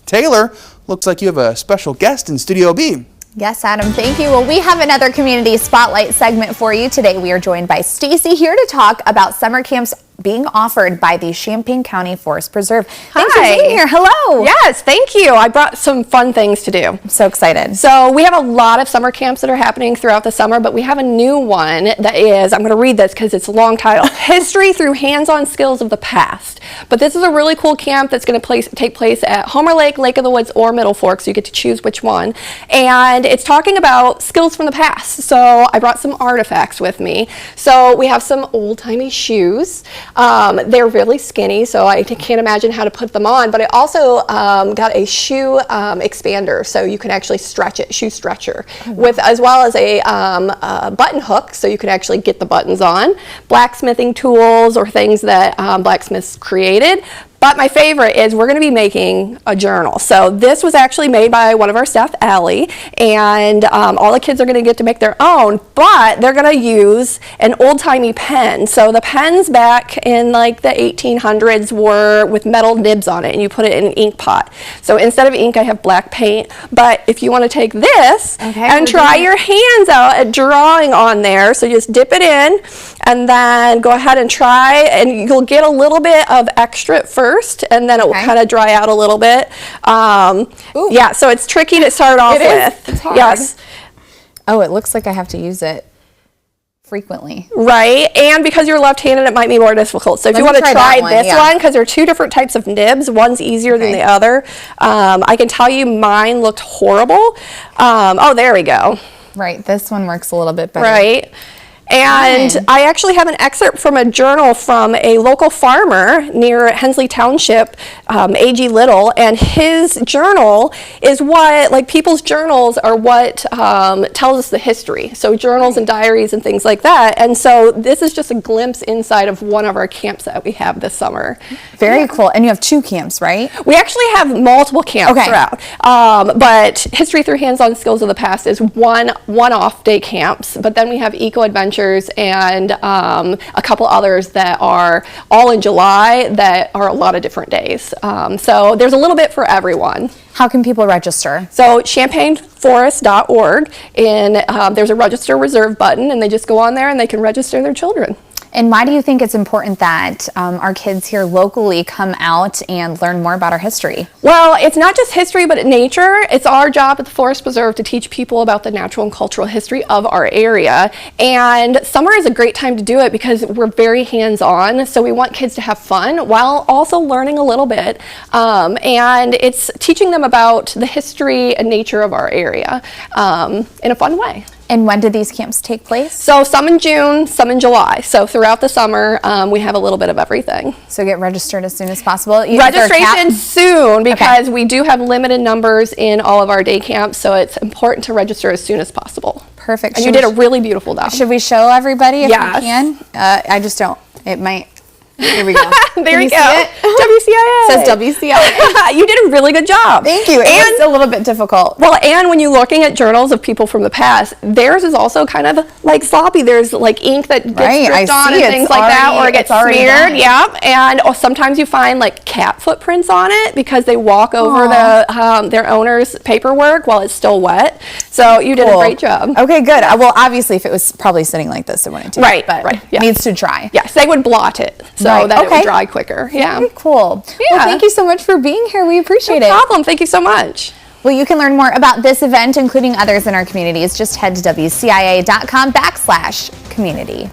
Taylor, looks like you have a special guest in Studio B. Yes, Adam, thank you. Well, we have another community spotlight segment for you. Today we are joined by Stacey here to talk about summer camps being offered by the Champaign County Forest Preserve. Thanks for being here. Hello. Yes, thank you. I brought some fun things to do. I'm so excited. So we have a lot of summer camps that are happening throughout the summer, but we have a new one that is, I'm going to read this because it's a long title, History Through Hands-On Skills of the Past. But this is a really cool camp that's going to take place at Homer Lake, Lake of the Woods, or Middle Fork, so you get to choose which one. And it's talking about skills from the past. So I brought some artifacts with me. So we have some old-timey shoes. They're really skinny, so I can't imagine how to put them on, but I also got a shoe expander, so you can actually stretch it, shoe stretcher, with as well as a button hook, so you can actually get the buttons on, blacksmithing tools or things that blacksmiths created. But my favorite is we're going to be making a journal. So this was actually made by one of our staff, Allie, and all the kids are going to get to make their own, but they're going to use an old-timey pen. So the pens back in like the 1800s were with metal nibs on it, and you put it in an ink pot. So instead of ink, I have black paint. But if you want to take this and try your hands out at drawing on there, so just dip it in, and then go ahead and try, and you'll get a little bit of extra at first, and then it will kind of dry out a little bit. Yeah, so it's tricky to start off with. It's hard. Yes. Oh, it looks like I have to use it frequently. Right, and because you're left-handed, it might be more difficult. So if you want to try this one, because there are two different types of nibs, one's easier than the other. I can tell you mine looked horrible. Oh, there we go. Right, this one works a little bit better. Right. And I actually have an excerpt from a journal from a local farmer near Hensley Township, A.G. Little, and his journal is what, like people's journals are what tells us the history. So journals and diaries and things like that. And so this is just a glimpse inside of one of our camps that we have this summer. Very cool. And you have 2 camps, right? We actually have multiple camps throughout. But History Through Hands-On Skills of the Past is one-off day camps, but then we have Eco Adventures and a couple others that are all in July that are a lot of different days. So there's a little bit for everyone. How can people register? So champaignforest.org, and there's a register reserve button, and they just go on there and they can register their children. And why do you think it's important that our kids here locally come out and learn more about our history? Well, it's not just history, but nature. It's our job at the Forest Preserve to teach people about the natural and cultural history of our area. And summer is a great time to do it because we're very hands-on. So we want kids to have fun while also learning a little bit. And it's teaching them about the history and nature of our area in a fun way. And when do these camps take place? So some in June, some in July. So throughout the summer, we have a little bit of everything. So get registered as soon as possible. Registration soon, because we do have limited numbers in all of our day camps. So it's important to register as soon as possible. Perfect. And you did a really beautiful job. Should we show everybody if we can? I just don't. It might. Here we go. There you go. WCIA. Says WCIA. You did a really good job. Thank you. It was a little bit difficult. Well, and when you're looking at journals of people from the past, theirs is also kind of like sloppy. There's like ink that gets dripped on and things like that, or it gets smeared. Yeah. And sometimes you find like cat footprints on it because they walk over their owner's paperwork while it's still wet. So you did a great job. Okay, good. Well, obviously, if it was probably sitting like this, it wouldn't do it. But it needs to dry. Yes, they would blot it. So that it would dry quicker. Yeah. Very cool. Yeah. Well, thank you so much for being here. We appreciate it. No problem. Thank you so much. Well, you can learn more about this event, including others in our communities. Just head to WCIA.com/community.